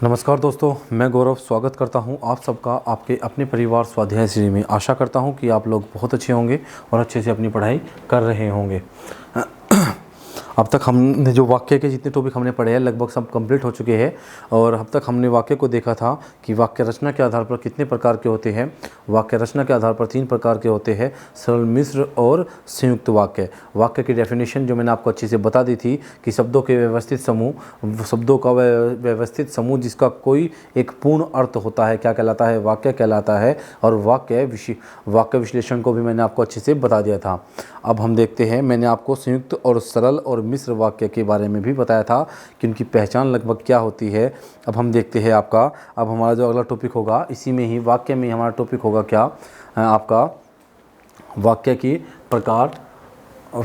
नमस्कार दोस्तों, मैं गौरव स्वागत करता हूं आप सबका आपके अपने परिवार स्वाध्याय श्री में। आशा करता हूं कि आप लोग बहुत अच्छे होंगे और अच्छे से अपनी पढ़ाई कर रहे होंगे। अब तक हमने जो वाक्य के जितने टॉपिक हमने पढ़े हैं लगभग सब कंप्लीट हो चुके हैं। और अब तक हमने वाक्य को देखा था कि वाक्य रचना के आधार पर कितने प्रकार के होते हैं। वाक्य रचना के आधार पर 3 प्रकार के होते हैं, सरल, मिश्र और संयुक्त वाक्य। वाक्य की डेफिनेशन जो मैंने आपको अच्छे से बता दी थी कि शब्दों के व्यवस्थित समूह, शब्दों का व्यवस्थित समूह जिसका कोई एक पूर्ण अर्थ होता है क्या कहलाता है? वाक्य कहलाता है। और वाक्य विश्लेषण को भी मैंने आपको अच्छे से बता दिया था। अब हम देखते हैं, मैंने आपको संयुक्त और सरल और मिश्र वाक्य के बारे में भी बताया था कि उनकी पहचान लगभग क्या होती है। अब हम देखते हैं अब हमारा जो अगला टॉपिक होगा इसी में ही वाक्य में हमारा टॉपिक होगा क्या, आपका वाक्य की प्रकार।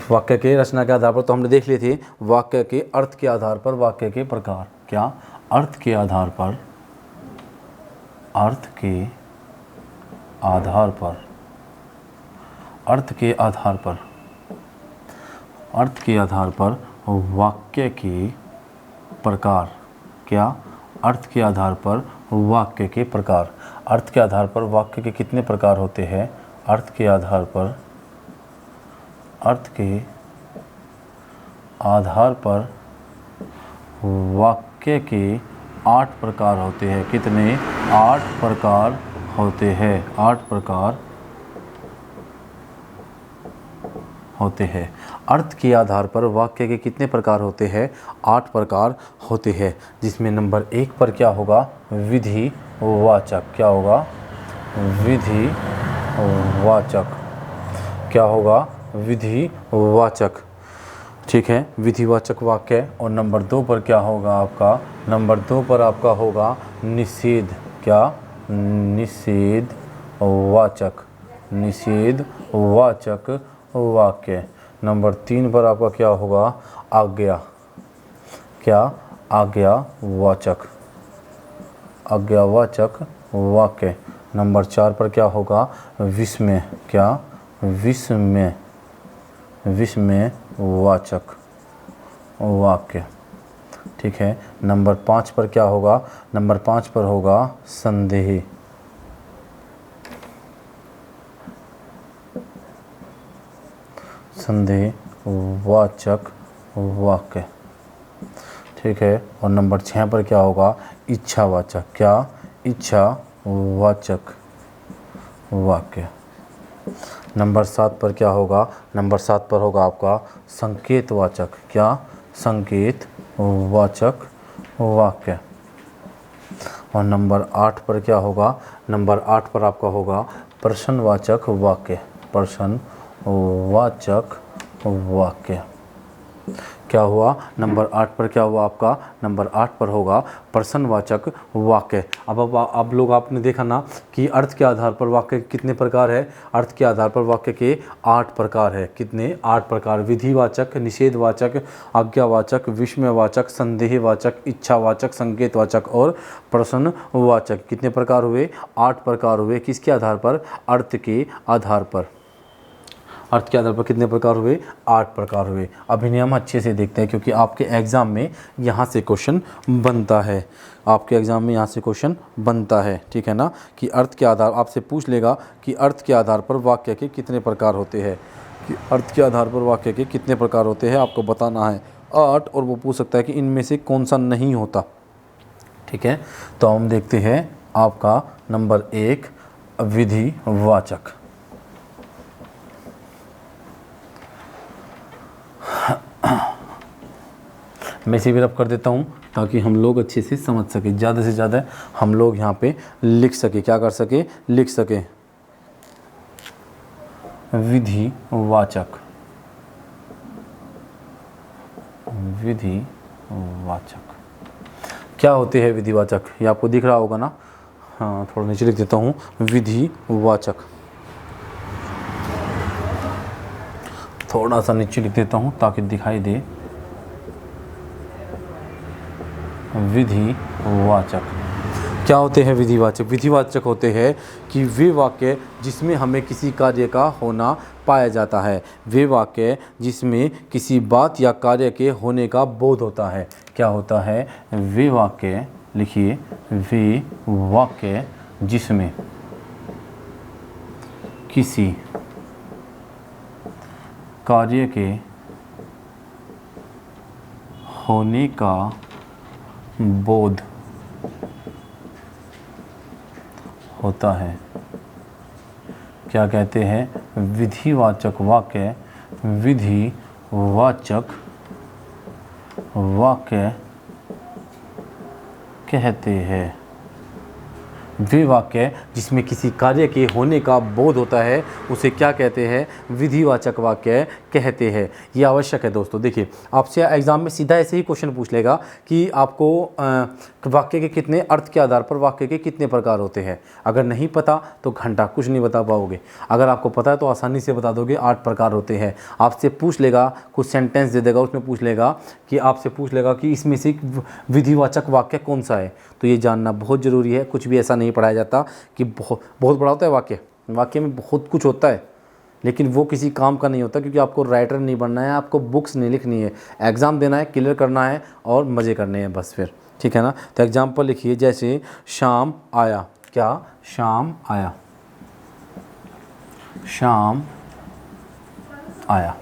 वाक्य के रचना के आधार पर तो हमने देख लिए थे। वाक्य के अर्थ के आधार पर वाक्य के प्रकार क्या, अर्थ के आधार पर वाक्य के प्रकार क्या, अर्थ के आधार पर वाक्य के प्रकार। अर्थ के आधार पर वाक्य के कितने प्रकार होते हैं? अर्थ के आधार पर वाक्य के 8 प्रकार होते हैं। कितने? 8 प्रकार होते हैं। 8 प्रकार होते हैं। अर्थ के आधार पर वाक्य के कितने प्रकार होते हैं? 8 प्रकार होते हैं, जिसमें नंबर 1 पर क्या होगा? विधिवाचक। क्या होगा? विधिवाचक। क्या होगा? विधिवाचक। ठीक है, विधिवाचक वाक्य। और नंबर 2 पर क्या होगा आपका? नंबर 2 पर आपका होगा निषेध। क्या? निषेधवाचक। निषेधवाचक वाक्य। नंबर 3 पर आपका क्या होगा? आज्ञा। क्या? आज्ञावाचक। आज्ञावाचक वाक्य। नंबर 4 पर क्या होगा? विस्मय। क्या? विस्मयवाचक वाक्य। ठीक है, नंबर 5 पर क्या होगा? नंबर 5 पर होगा संदेह। संदेहवाचक वाक्य। ठीक है, और नंबर 6 पर क्या होगा? इच्छावाचक। क्या? इच्छावाचक वाक्य। नंबर 7 पर क्या होगा? नंबर 7 पर होगा आपका संकेतवाचक। क्या? संकेतवाचक वाक्य। और नंबर 8 पर क्या होगा? नंबर 8 पर आपका होगा प्रश्नवाचक वाक्य। प्रश्नवाचक वाक्य। क्या हुआ? नंबर 8 पर क्या हुआ आपका? नंबर 8 पर होगा प्रश्नवाचक वाक्य। अब लोग आपने देखा ना कि अर्थ के आधार पर वाक्य के कितने प्रकार है? अर्थ के आधार पर वाक्य के 8 प्रकार है। कितने? 8 प्रकार। विधिवाचक, निषेधवाचक, आज्ञावाचक, विस्मयवाचक, संदेहवाचक, इच्छावाचक, संकेतवाचक और प्रश्नवाचक। कितने प्रकार हुए? 8 प्रकार हुए। किसके आधार पर? अर्थ के आधार पर। अर्थ के आधार पर कितने प्रकार हुए? 8 प्रकार हुए। अभी हम अच्छे से देखते हैं क्योंकि आपके एग्ज़ाम में यहाँ से क्वेश्चन बनता है। आपके एग्ज़ाम में यहाँ से क्वेश्चन बनता है, ठीक है ना, कि अर्थ के आधार आपसे पूछ लेगा कि अर्थ के आधार पर वाक्य के कितने प्रकार होते हैं। कि अर्थ के आधार पर वाक्य के कितने प्रकार होते हैं आपको बताना है 8। और वो पूछ सकता है कि इनमें से कौन सा नहीं होता। ठीक है, तो हम देखते हैं आपका नंबर 1 विधिवाचक। मैं इसे भी रब कर देता हूँ ताकि हम लोग अच्छे से समझ सके, ज़्यादा से ज़्यादा हम लोग यहाँ पे लिख सके। क्या कर सके? लिख सके। विधिवाचक। विधिवाचक क्या होते हैं? विधिवाचक ये आपको दिख रहा होगा ना। हाँ, थोड़ा नीचे लिख देता हूँ। विधिवाचक थोड़ा सा नीचे लिख देता हूँ ताकि दिखाई दे। विधिवाचक क्या होते हैं? विधिवाचक विधिवाचक होते हैं कि वे वाक्य जिसमें हमें किसी कार्य का होना पाया जाता है। वे वाक्य जिसमें किसी बात या कार्य के होने का बोध होता है। क्या होता है? वे वाक्य लिखिए वे वाक्य जिसमें किसी कार्य के होने का बोध होता है क्या कहते हैं? विधिवाचक वाक्य। विधिवाचक वाक्य कहते हैं। वे वाक्य जिसमें किसी कार्य के होने का बोध होता है उसे क्या कहते हैं? विधिवाचक वाक्य कहते हैं। ये आवश्यक है दोस्तों। देखिए, आपसे एग्ज़ाम में सीधा ऐसे ही क्वेश्चन पूछ लेगा कि आपको वाक्य के कितने अर्थ के आधार पर वाक्य के कितने प्रकार होते हैं। अगर नहीं पता तो घंटा कुछ नहीं बता पाओगे, अगर आपको पता है तो आसानी से बता दोगे। 8 प्रकार होते हैं। आपसे पूछ लेगा, कुछ सेंटेंस दे देगा, उसमें पूछ लेगा कि आपसे पूछ लेगा कि इसमें से विधिवाचक वाक्य कौन सा है। तो ये जानना बहुत ज़रूरी है। कुछ भी ऐसा नहीं पढ़ाया जाता कि बहुत बड़ा होता है वाक्य में बहुत कुछ होता है, लेकिन वो किसी काम का नहीं होता, क्योंकि आपको राइटर नहीं बनना है, आपको बुक्स नहीं लिखनी है, एग्ज़ाम देना है, क्लियर करना है और मज़े करने हैं बस फिर। ठीक है ना? तो एग्जाम्पल लिखिए, जैसे शाम आया। क्या? शाम आया। शाम आया।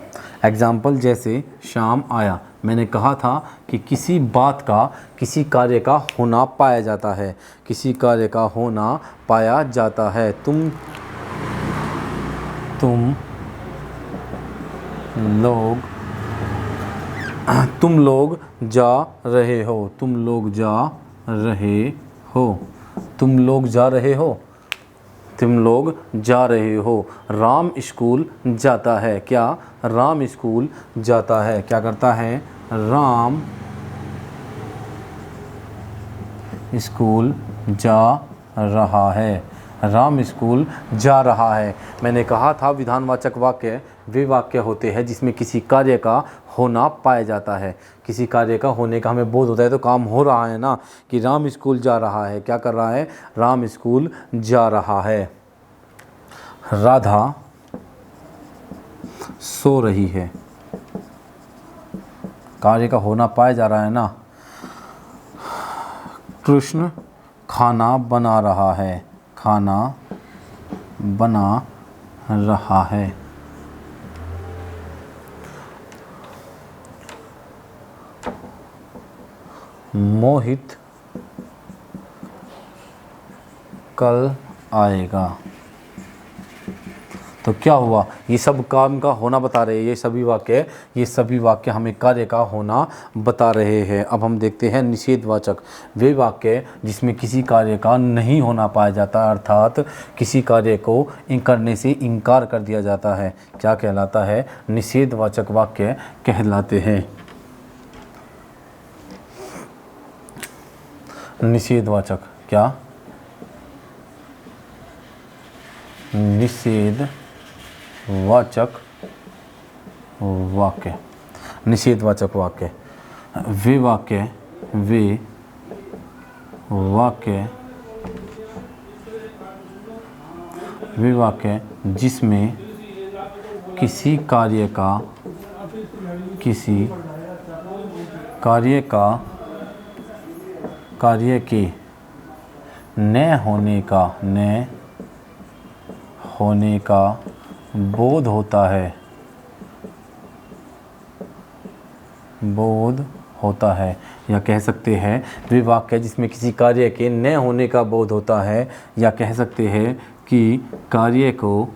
एग्जाम्पल जैसे शाम आया। मैंने कहा था कि किसी बात का, किसी कार्य का होना पाया जाता है। किसी कार्य का होना पाया जाता है। तुम लोग जा रहे हो। तुम लोग जा रहे हो। तुम लोग जा रहे हो। तुम लोग जा रहे हो। राम स्कूल जाता है। क्या? राम स्कूल जाता है। क्या करता है? राम स्कूल जा रहा है। राम स्कूल जा रहा है। मैंने कहा था विधानवाचक वाक्य वे वाक्य होते हैं जिसमें किसी कार्य का होना पाया जाता है। किसी कार्य का होने का हमें बोध होता है, तो काम हो रहा है ना, कि राम स्कूल जा रहा है। क्या कर रहा है? राम स्कूल जा रहा है। राधा सो रही है। कार्य का होना पाया जा रहा है ना। कृष्ण खाना बना रहा है। खाना बना रहा है। मोहित कल आएगा। तो क्या हुआ? ये सब काम का होना बता रहे हैं ये सभी वाक्य हमें कार्य का होना बता रहे हैं। अब हम देखते हैं निषेधवाचक। वे वाक्य जिसमें किसी कार्य का नहीं होना पाया जाता, अर्थात किसी कार्य को करने से इनकार कर दिया जाता है, क्या कहलाता है? निषेधवाचक वाक्य कहलाते हैं। निषेधवाचक। क्या? निषेधवाचक वाक्य। निषेधवाचक वाक्य वे वाक्य जिसमें किसी कार्य के न होने का बोध होता है, या कह सकते हैं वे वाक्य जिसमें किसी कार्य के न होने का बोध होता है, या कह सकते हैं कि कार्य को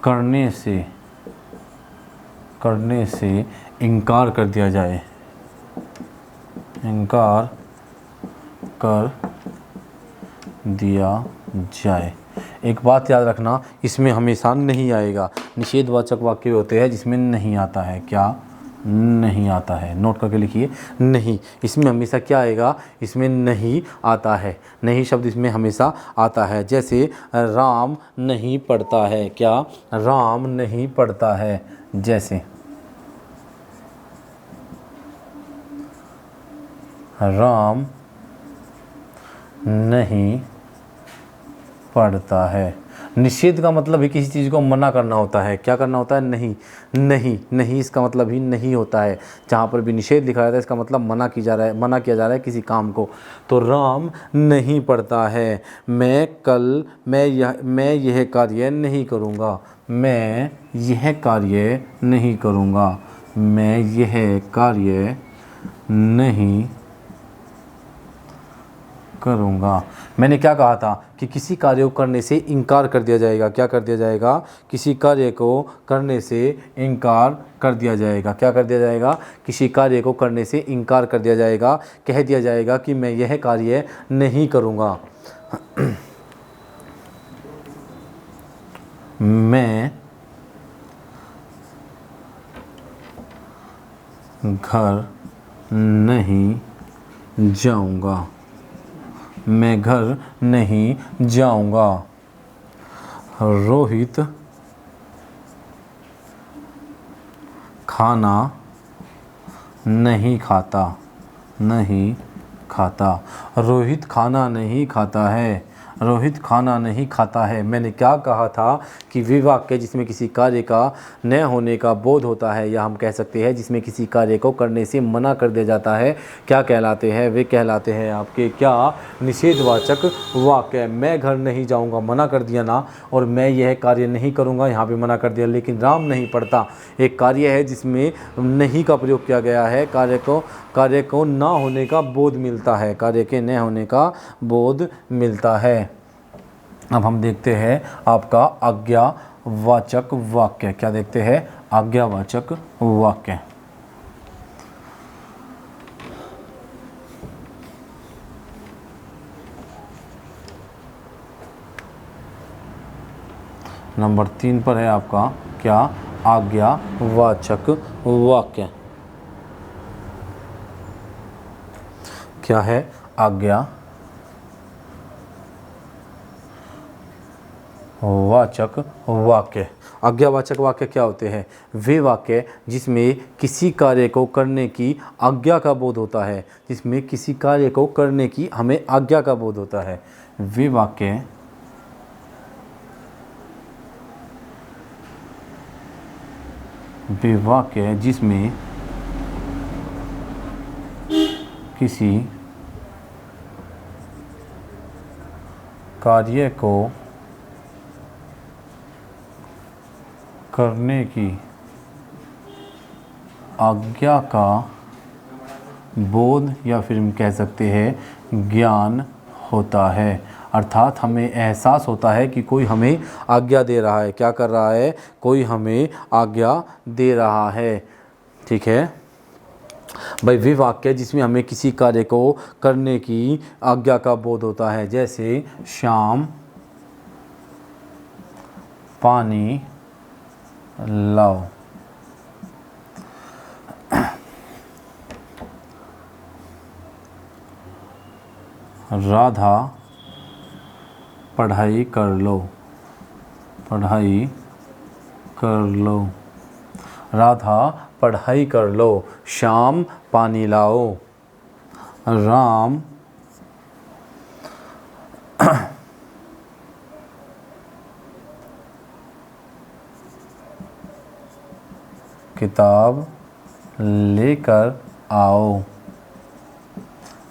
करने से इनकार कर दिया जाए। इनकार कर दिया जाए। एक बात याद रखना, इसमें हमेशा नहीं आएगा। निषेधवाचक वाक्य होते हैं जिसमें नहीं आता है। क्या? नहीं आता है। नोट करके लिखिए, नहीं। इसमें हमेशा क्या आएगा? इसमें नहीं आता है। नहीं शब्द इसमें हमेशा आता है। जैसे राम नहीं पढ़ता है। क्या? राम नहीं पढ़ता है। जैसे राम नहीं पढ़ता है। निषेध का मतलब ही किसी चीज़ को मना करना होता है। क्या करना होता है? नहीं। नहीं, नहीं इसका मतलब ही नहीं होता है। जहाँ पर भी निषेध लिखा रहता है इसका मतलब मना किया जा रहा है किसी काम को। तो राम नहीं पढ़ता है। मैं यह कार्य नहीं करूँगा। मैं यह कार्य नहीं करूँगा। मैं यह कार्य नहीं करूँगा। मैंने क्या कहा था कि किसी कार्य को करने से इनकार कर दिया जाएगा। क्या कर दिया जाएगा? किसी कार्य को करने से इनकार कर दिया जाएगा। क्या कर दिया जाएगा? किसी कार्य को करने से इनकार कर दिया जाएगा। कह दिया जाएगा कि मैं यह कार्य नहीं करूँगा। मैं घर नहीं जाऊँगा। मैं घर नहीं जाऊँगा। रोहित खाना नहीं खाता। नहीं खाता। रोहित खाना नहीं खाता है। रोहित खाना नहीं खाता है। मैंने क्या कहा था कि वे वाक्य जिसमें किसी कार्य का न होने का बोध होता है, या हम कह सकते हैं जिसमें किसी कार्य को करने से मना कर दिया जाता है, क्या कहलाते हैं? वे कहलाते हैं आपके क्या? निषेधवाचक वाक्य। मैं घर नहीं जाऊंगा मना कर दिया ना, और मैं यह कार्य नहीं करूंगा यहाँ पे मना कर दिया। लेकिन राम नहीं पढ़ता एक कार्य है जिसमें नहीं का प्रयोग किया गया है। कार्य को ना होने का बोध मिलता है। कार्य के न होने का बोध मिलता है। अब हम देखते हैं आपका आज्ञावाचक वाक्य। क्या देखते हैं? आज्ञावाचक वाक्य। नंबर 3 पर है आपका क्या? आज्ञावाचक वाक्य। क्या है? आज्ञावाचक वाक्य। आज्ञावाचक वाक्य क्या होते हैं? वे वाक्य जिसमें किसी कार्य को करने की आज्ञा का बोध होता है। जिसमें किसी कार्य को करने की हमें आज्ञा का बोध होता है। वे वाक्य जिसमें किसी कार्य को करने की आज्ञा का बोध, या फिर हम कह सकते हैं ज्ञान होता है। अर्थात हमें एहसास होता है कि कोई हमें आज्ञा दे रहा है। क्या कर रहा है? कोई हमें आज्ञा दे रहा है। ठीक है भाई। वे वाक्य जिसमें हमें किसी कार्य को करने की आज्ञा का बोध होता है। जैसे श्याम पानी लाओ। राधा पढ़ाई कर लो। पढ़ाई कर लो। राधा पढ़ाई कर लो। श्याम पानी लाओ। राम किताब लेकर आओ।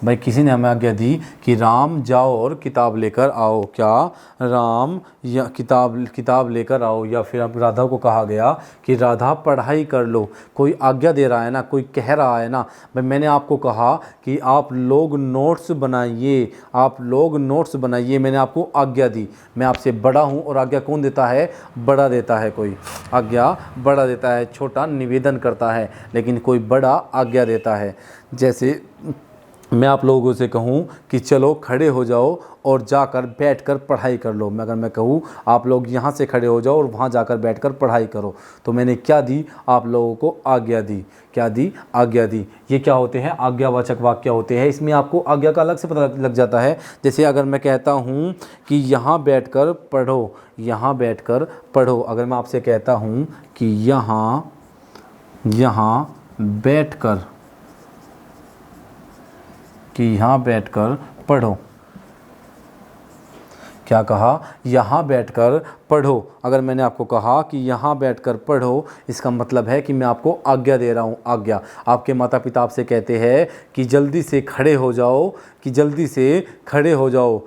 भाई किसी ने हमें आज्ञा दी कि राम जाओ और किताब लेकर आओ। क्या? राम या किताब लेकर आओ। या फिर अब राधा को कहा गया कि राधा पढ़ाई कर लो। कोई आज्ञा दे रहा है ना, कोई कह रहा है ना। भाई मैंने आपको कहा कि आप लोग नोट्स बनाइए। आप लोग नोट्स बनाइए। मैंने आपको आज्ञा दी। मैं आपसे बड़ा हूँ, और आज्ञा कौन देता है? बड़ा देता है। कोई आज्ञा बड़ा देता है, छोटा निवेदन करता है, लेकिन कोई बड़ा आज्ञा देता है। जैसे मैं आप लोगों से कहूँ कि चलो खड़े हो जाओ और जाकर बैठकर पढ़ाई कर लो। अगर मैं कहूँ आप लोग यहाँ से खड़े हो जाओ और वहाँ जाकर बैठकर पढ़ाई करो, तो मैंने क्या दी? आप लोगों को आज्ञा दी। क्या दी? आज्ञा दी। ये क्या होते हैं? आज्ञावाचक वाक्य होते हैं। इसमें आपको आज्ञा का अलग से पता लग जाता है। जैसे अगर मैं कहता हूँ कि यहाँ बैठकर पढ़ो, यहाँ बैठकर पढ़ो। अगर मैं आपसे कहता हूँ कि यहाँ बैठकर पढ़ो, क्या कहा? यहाँ बैठकर पढ़ो। अगर मैंने आपको कहा कि यहाँ बैठकर पढ़ो, इसका मतलब है कि मैं आपको आज्ञा दे रहा हूँ। आज्ञा। आपके माता पिता आपसे कहते हैं कि जल्दी से खड़े हो जाओ, कि जल्दी से खड़े हो जाओ,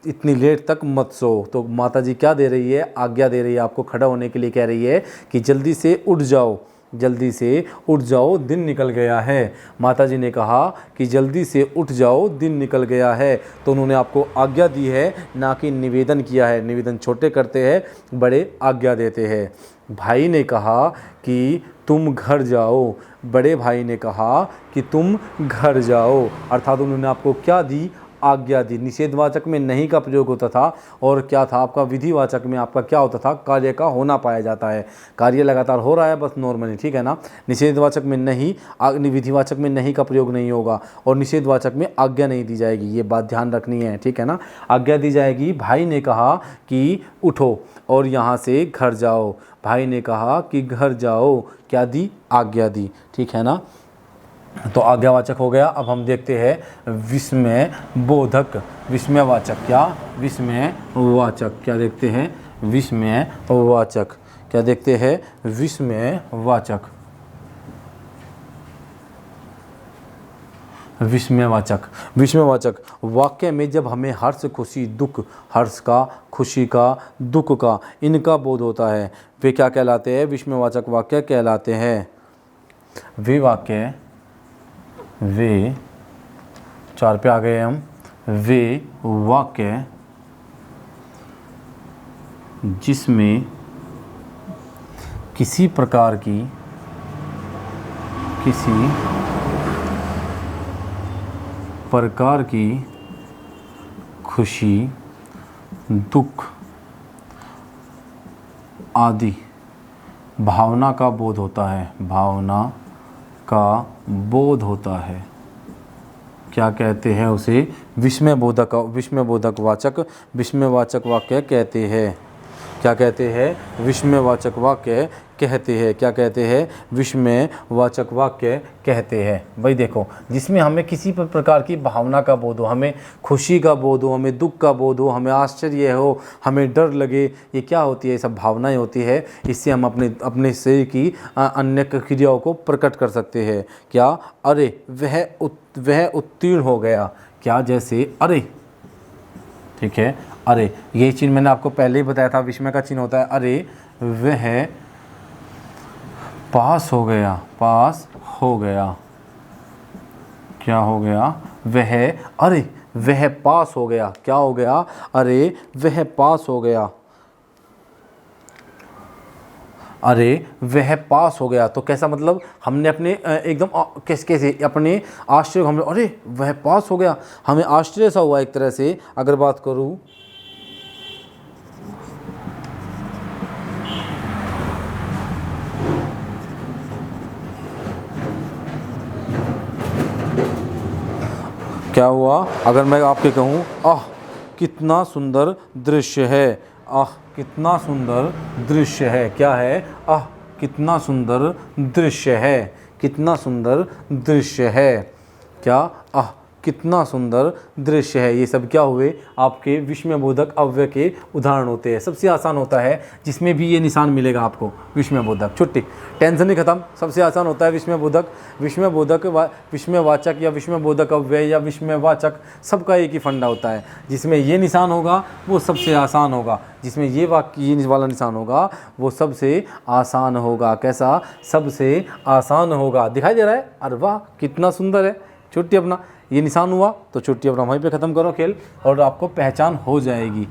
इतनी लेट तक मत सो। तो माता जी क्या दे रही है? आज्ञा दे रही है, आपको खड़ा होने के लिए कह रही है कि जल्दी से उठ जाओ, जल्दी से उठ जाओ, दिन निकल गया है। माता जी ने कहा कि जल्दी से उठ जाओ, दिन निकल गया है। तो उन्होंने आपको आज्ञा दी है, ना कि निवेदन किया है। निवेदन छोटे करते हैं, बड़े आज्ञा देते हैं। भाई ने कहा कि तुम घर जाओ, बड़े भाई ने कहा कि तुम घर जाओ, अर्थात उन्होंने आपको क्या दी? आज्ञा दी। निषेधवाचक में नहीं का प्रयोग होता था, और क्या था आपका? विधिवाचक में आपका क्या होता था? कार्य का होना पाया जाता है। कार्य लगातार हो रहा है बस नॉर्मली, ठीक है ना। निषेधवाचक में नहीं, विधिवाचक में नहीं का प्रयोग नहीं होगा, और निषेधवाचक में आज्ञा नहीं दी जाएगी। ये बात ध्यान रखनी है, ठीक है ना। आज्ञा दी जाएगी। भाई ने कहा कि उठो और यहाँ से घर जाओ। भाई ने कहा कि घर जाओ, क्या दी? आज्ञा दी, ठीक है ना। तो आज्ञावाचक हो गया। अब हम देखते हैं विस्मय बोधक, विस्मयवाचक। क्या? विस्मयवाचक। क्या देखते हैं? विस्मयवाचक। क्या देखते हैं? विस्मयवाचक। विस्मयवाचक। विस्मयवाचक वाक्य में जब हमें हर्ष, खुशी, दुख, हर्ष का, खुशी का, दुख का, इनका बोध होता है, वे क्या कहलाते हैं? विस्मयवाचक वाक्य कहलाते हैं। वे वाक्य, वे 4 पे आ गए हम। वे वाक्य जिसमें किसी प्रकार की खुशी, दुख आदि भावना का बोध होता है, भावना का बोध होता है, क्या कहते हैं उसे? विस्मयबोधक, विस्मयबोधक वाचक, विस्मयवाचक वाक्य कहते हैं। क्या कहते हैं? विस्मयवाचक वाक्य कहते हैं। क्या कहते हैं? विस्मयवाचक वाक्य कहते हैं। भाई देखो, जिसमें हमें किसी प्रकार की भावना का बोध हो, हमें खुशी का बोध हो, हमें दुख का बोध हो, हमें आश्चर्य हो, हमें डर लगे, ये क्या होती है? ये सब भावनाएं होती है। इससे हम अपने शरीर की अन्य क्रियाओं को प्रकट कर सकते हैं। क्या? अरे वह उत्तीर्ण हो गया। क्या? जैसे अरे, ठीक है। अरे, ये चिन्ह मैंने आपको पहले ही बताया था, विस्मय का चिन्ह होता है अरे। वह पास हो गया, पास हो गया। क्या हो गया? वह, अरे वह पास हो गया। क्या हो गया? अरे वह पास हो गया। अरे वह पास हो गया। तो कैसा मतलब? हमने अपने एकदम कैसे अपने आश्चर्य, हमने अरे वह पास हो गया, हमें आश्चर्य सा हुआ एक तरह से। अगर बात करूं, क्या हुआ? अगर मैं आपके कहूं, आह कितना सुंदर दृश्य है, आह कितना सुंदर दृश्य है। क्या है? आह कितना सुंदर दृश्य है, कितना सुंदर दृश्य है। क्या? आह कितना सुंदर दृश्य है। ये सब क्या हुए? आपके विस्मयबोधक अव्यय के उदाहरण होते हैं। सबसे आसान होता है जिसमें भी ये निशान मिलेगा आपको, विस्मयबोधक। छुट्टी, टेंशन ही खत्म। सबसे आसान होता है विस्मयबोधक। विस्मयवाचक या विस्मयबोधक अव्यय या विस्मयवाचक, सबका एक ही फंडा होता है। जिसमें ये निशान होगा वो सबसे आसान होगा, जिसमें ये वाला निशान होगा वो सबसे आसान होगा। कैसा? सबसे आसान होगा। दिखाई दे रहा है? अरे वाह कितना सुंदर है। छुट्टी, अपना ये निशान हुआ तो छुट्टी अपना वहीं पे ख़त्म करो खेल, और आपको पहचान हो जाएगी,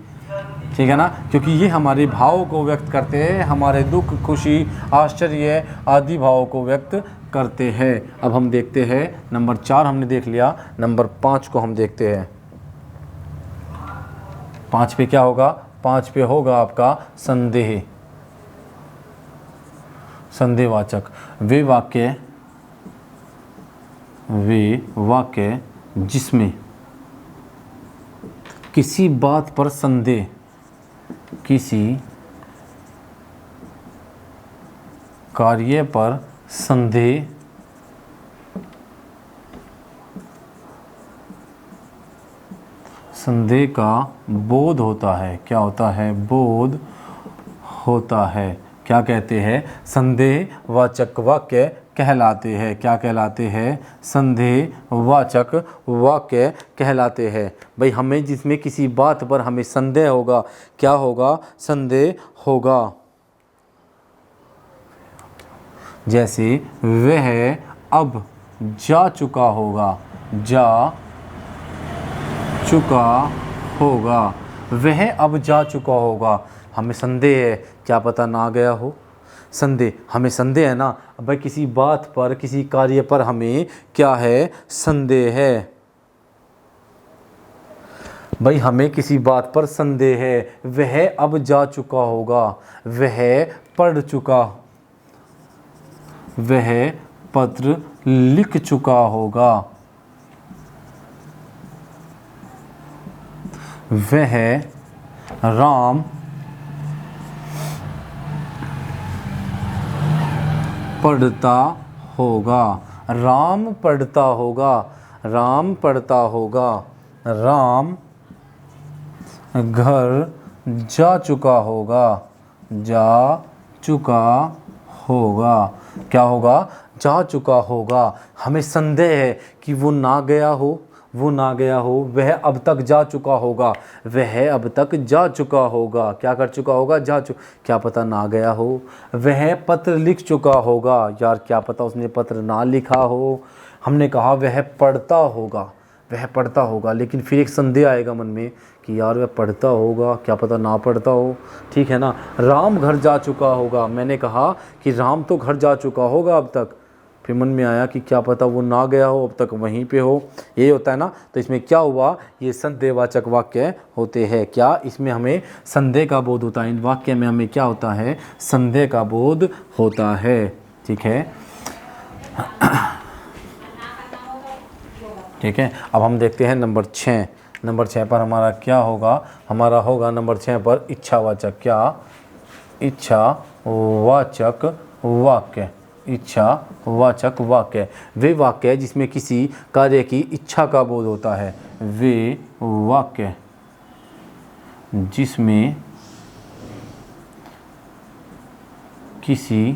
ठीक है ना। क्योंकि ये हमारे भावों को व्यक्त करते हैं, हमारे दुख, खुशी, आश्चर्य आदि भावों को व्यक्त करते हैं। अब हम देखते हैं नंबर 4 हमने देख लिया, नंबर 5 को हम देखते हैं। 5 पे क्या होगा? 5 पे होगा आपका संदेह, संदेहवाचक। वे वाक्य जिसमें किसी बात पर संदेह, किसी कार्य पर संदेह, संदेह का बोध होता है। क्या होता है? बोध होता है। क्या कहते हैं? संदेहवाचक वाक्य कहलाते हैं। क्या कहलाते हैं? संदेहवाचक वाक्य कहलाते हैं। भाई हमें जिसमें किसी बात पर हमें संदेह होगा, क्या होगा? संदेह होगा। जैसे वह अब जा चुका होगा, जा चुका होगा। वह अब जा चुका होगा, हमें संदेह है, क्या पता ना गया हो। संदेह, हमें संदेह है ना भाई, किसी बात पर किसी कार्य पर हमें क्या है? संदेह है। भाई हमें किसी बात पर संदेह है। वह अब जा चुका होगा, वह पढ़ चुका, वह पत्र लिख चुका होगा, वह राम पढ़ता होगा, राम पढ़ता होगा, राम पढ़ता होगा। राम घर जा चुका होगा, जा चुका होगा। क्या होगा? जा चुका होगा। हमें संदेह है कि वो ना गया हो, वो ना गया हो। वह अब तक जा चुका होगा, वह अब तक जा चुका होगा। क्या कर चुका होगा? क्या पता ना गया हो। वह पत्र लिख चुका होगा, यार क्या पता उसने पत्र ना लिखा हो। हमने कहा वह पढ़ता होगा, वह पढ़ता होगा, लेकिन फिर एक संदेह आएगा मन में कि यार वह पढ़ता होगा, क्या पता ना पढ़ता हो। ठीक है ना? राम घर जा चुका होगा, मैंने कहा कि राम तो घर जा चुका होगा अब तक। फिर मन में आया कि क्या पता वो ना गया हो, अब तक वहीं पे हो। ये होता है ना? तो इसमें क्या हुआ? ये संदेहवाचक वाक्य होते हैं। क्या? इसमें हमें संदेह का बोध होता है। इन वाक्य में हमें क्या होता है? संदेह का बोध होता है। ठीक है, ठीक है। अब हम देखते हैं नंबर 6। नंबर 6 पर हमारा क्या होगा? हमारा होगा नंबर 6 पर इच्छावाचक। क्या? इच्छावाचक वाक्य। इच्छावाचक वाक्य वे वाक्य जिसमें किसी कार्य की इच्छा का बोध होता है। वे वाक्य जिसमें किसी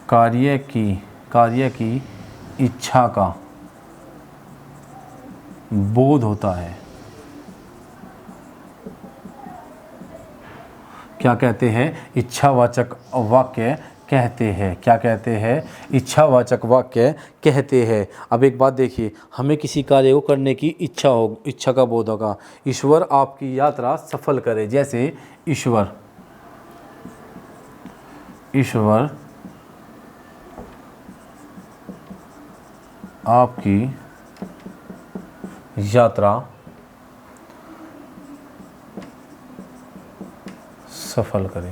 कार्य की इच्छा का बोध होता है। क्या कहते हैं? इच्छावाचक वाक्य कहते हैं। क्या कहते हैं? इच्छावाचक वाक्य कहते हैं। अब एक बात देखिए, हमें किसी कार्य को करने की इच्छा का बोध होगा। ईश्वर आपकी यात्रा सफल करे। जैसे ईश्वर आपकी यात्रा सफल करे।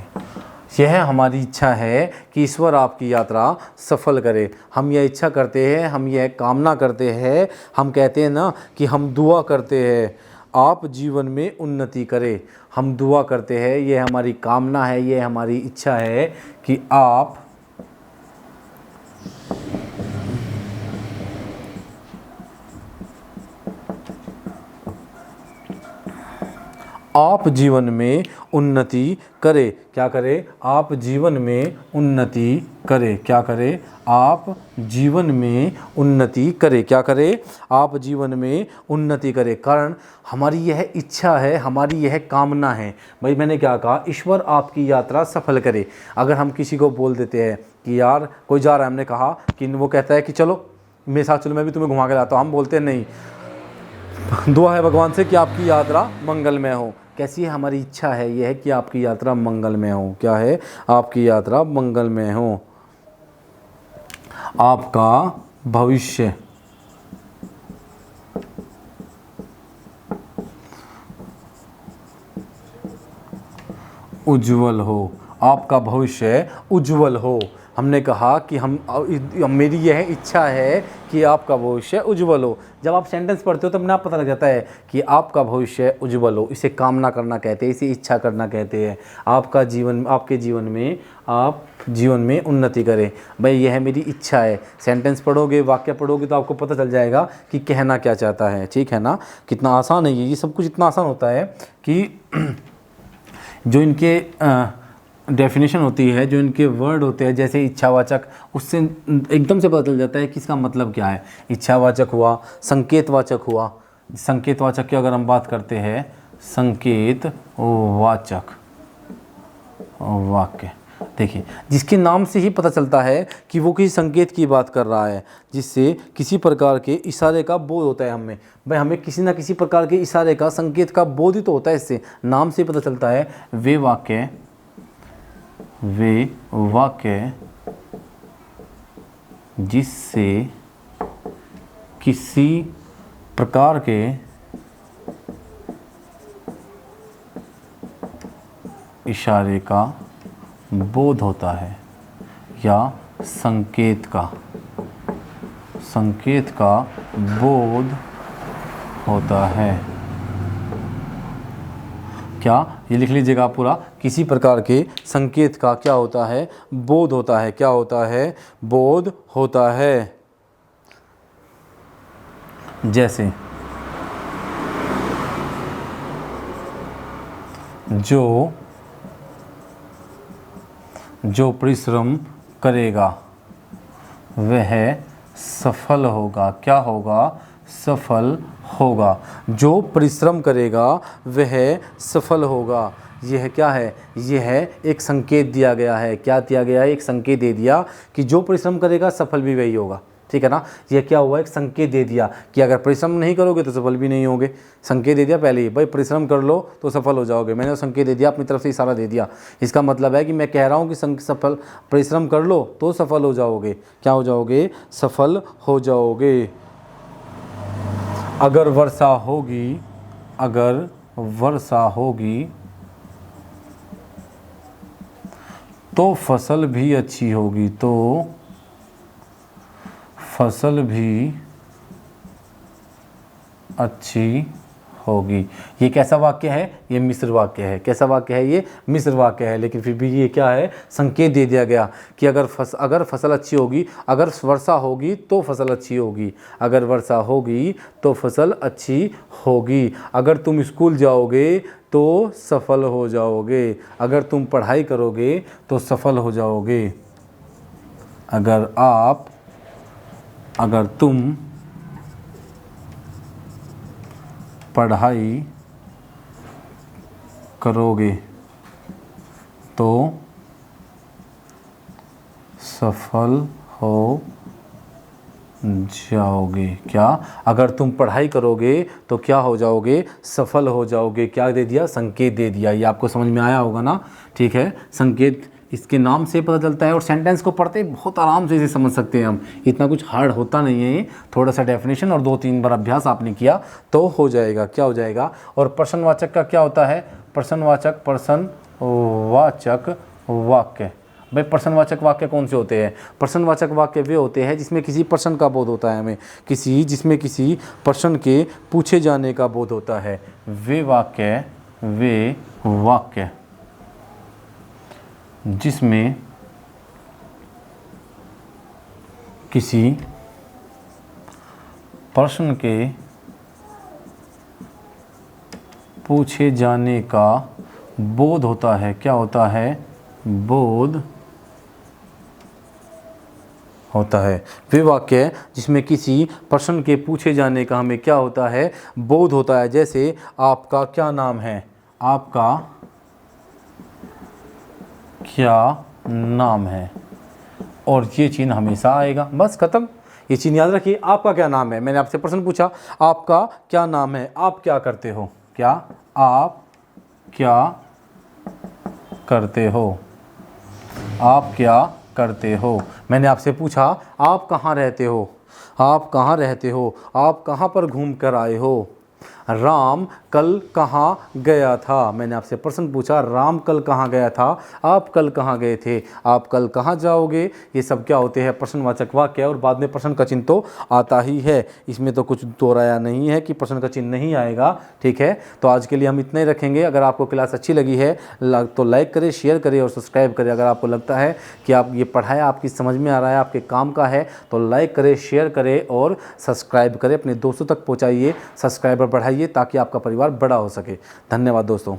यह हमारी इच्छा है कि ईश्वर आपकी यात्रा सफल करे। हम यह इच्छा करते हैं, हम यह कामना करते हैं, हम कहते हैं ना कि हम दुआ करते हैं आप जीवन में उन्नति करें। हम दुआ करते हैं, यह हमारी कामना है, यह हमारी इच्छा है कि आप जीवन में उन्नति करें। क्या करें? आप जीवन में उन्नति करें। क्या करें? आप जीवन में उन्नति करें। क्या करें? आप जीवन में उन्नति करें। कारण हमारी यह इच्छा है, हमारी यह कामना है। भाई मैंने क्या कहा? ईश्वर आपकी यात्रा सफल करे। अगर हम किसी को बोल देते हैं कि यार कोई जा रहा है, हमने कहा कि वो कहता है कि चलो मेरे साथ चलो, मैं भी तुम्हें घुमा के लाता हूँ। हम बोलते हैं नहीं, दुआ है भगवान से कि आपकी यात्रा मंगलमय हो। कैसी है? हमारी इच्छा है, यह है कि आपकी यात्रा मंगलमय हो। क्या है? आपकी यात्रा मंगलमय हो। आपका भविष्य उज्जवल हो। आपका भविष्य उज्जवल हो। हमने कहा कि मेरी यह इच्छा है कि आपका भविष्य उज्जवल हो। जब आप सेंटेंस पढ़ते हो तो अपने आप पता लग जाता है कि आपका भविष्य उज्जवल हो। इसे कामना करना कहते हैं, इसे इच्छा करना कहते हैं। आपके जीवन में उन्नति करें, भाई यह मेरी इच्छा है। सेंटेंस पढ़ोगे, वाक्य पढ़ोगे तो आपको पता चल जाएगा कि कहना क्या चाहता है, ठीक है ना। कितना आसान है ये सब कुछ इतना आसान होता है कि जो इनके डेफिनेशन होती है, जो इनके वर्ड होते हैं जैसे इच्छावाचक, उससे एकदम से पता चल जाता है कि इसका मतलब क्या है। इच्छावाचक हुआ, संकेतवाचक हुआ। संकेतवाचक की अगर हम बात करते हैं, संकेतवाचक वाक्य, देखिए जिसके नाम से ही पता चलता है कि वो किसी संकेत की बात कर रहा है, जिससे किसी प्रकार के इशारे का बोध होता है हमें। भाई हमें किसी ना किसी प्रकार के इशारे का, संकेत का बोध ही तो होता है, इससे नाम से पता चलता है। वे वाक्य जिससे किसी प्रकार के इशारे का बोध होता है या संकेत का बोध होता है। क्या, ये लिख लीजिएगा आप पूरा। किसी प्रकार के संकेत का क्या होता है, बोध होता है। क्या होता है, बोध होता है। जैसे जो परिश्रम करेगा वह सफल होगा। क्या होगा, सफल होगा। जो परिश्रम करेगा वह सफल होगा। यह क्या है, यह एक संकेत दिया गया है। क्या दिया गया है, एक संकेत दे दिया कि जो परिश्रम करेगा सफल भी वही होगा, ठीक है ना। यह क्या हुआ, एक संकेत दे दिया कि अगर परिश्रम नहीं करोगे तो सफल भी नहीं होगे। संकेत दे दिया पहले ही, भाई परिश्रम कर लो तो सफल हो जाओगे। मैंने संकेत दे दिया, अपनी तरफ से इशारा दे दिया। इसका मतलब है कि मैं कह रहा हूँ कि सफल परिश्रम कर लो तो सफल हो जाओगे। क्या हो जाओगे, सफल हो जाओगे। अगर वर्षा होगी तो फसल भी अच्छी होगी। तो फसल भी अच्छी होगी। ये कैसा वाक्य है, ये मिश्र वाक्य है। कैसा वाक्य है, ये मिश्र वाक्य है। लेकिन फिर भी ये क्या है, संकेत दे दिया गया कि अगर फसल अच्छी होगी, अगर वर्षा होगी तो फसल अच्छी होगी। अगर वर्षा होगी तो फसल अच्छी होगी। अगर तुम स्कूल जाओगे तो सफल हो जाओगे। अगर तुम पढ़ाई करोगे तो सफल हो जाओगे। अगर तुम पढ़ाई करोगे तो सफल हो जाओगे। क्या, अगर तुम पढ़ाई करोगे तो क्या हो जाओगे, सफल हो जाओगे। क्या दे दिया, संकेत दे दिया। ये आपको समझ में आया होगा ना, ठीक है। संकेत इसके नाम से पता चलता है और सेंटेंस को पढ़ते बहुत आराम से इसे समझ सकते हैं हम। इतना कुछ हार्ड होता नहीं है। थोड़ा सा डेफिनेशन और 2-3 बार अभ्यास आपने किया तो हो जाएगा। क्या हो जाएगा। और प्रश्नवाचक का क्या होता है, प्रश्नवाचक वाक्य। भाई प्रश्नवाचक वाक्य कौन से होते हैं, प्रश्नवाचक वाक्य वे होते हैं जिसमें किसी प्रश्न का बोध होता है हमें, जिसमें किसी प्रश्न के पूछे जाने का बोध होता है। वे वाक्य जिसमें किसी प्रश्न के पूछे जाने का बोध होता है। क्या होता है, बोध होता है। वे वाक्य जिसमें किसी प्रश्न के पूछे जाने का हमें क्या होता है, बोध होता है। जैसे आपका क्या नाम है, आपका क्या नाम है, और ये चिन्ह हमेशा आएगा। बस खत्म। ये चिन्ह याद रखिए। आपका क्या नाम है, मैंने आपसे प्रश्न पूछा आपका क्या नाम है, आप क्या करते हो। क्या, आप क्या करते हो, आप क्या करते हो। मैंने आपसे पूछा आप कहाँ रहते हो, आप कहाँ रहते हो, आप कहाँ पर घूम कर आए हो, राम कल कहाँ गया था। मैंने आपसे प्रश्न पूछा, राम कल कहाँ गया था, आप कल कहाँ गए थे, आप कल कहाँ जाओगे। ये सब क्या होते हैं, प्रश्नवाचक वाक्य, और बाद में प्रश्न का चिन्ह तो आता ही है। इसमें तो कुछ दोहराया नहीं है कि प्रश्न का चिन्ह नहीं आएगा। ठीक है, तो आज के लिए हम इतना ही रखेंगे। अगर आपको क्लास अच्छी लगी है तो लाइक करें, शेयर करें और सब्सक्राइब करें। अगर आपको लगता है कि आप ये पढ़ाया आपकी समझ में आ रहा है, आपके काम का है, तो लाइक करें, शेयर करें और सब्सक्राइब करें। अपने दोस्तों तक पहुंचाइए, सब्सक्राइबर बढ़ाइए ताकि आपका परिवार बड़ा हो सके। धन्यवाद दोस्तों।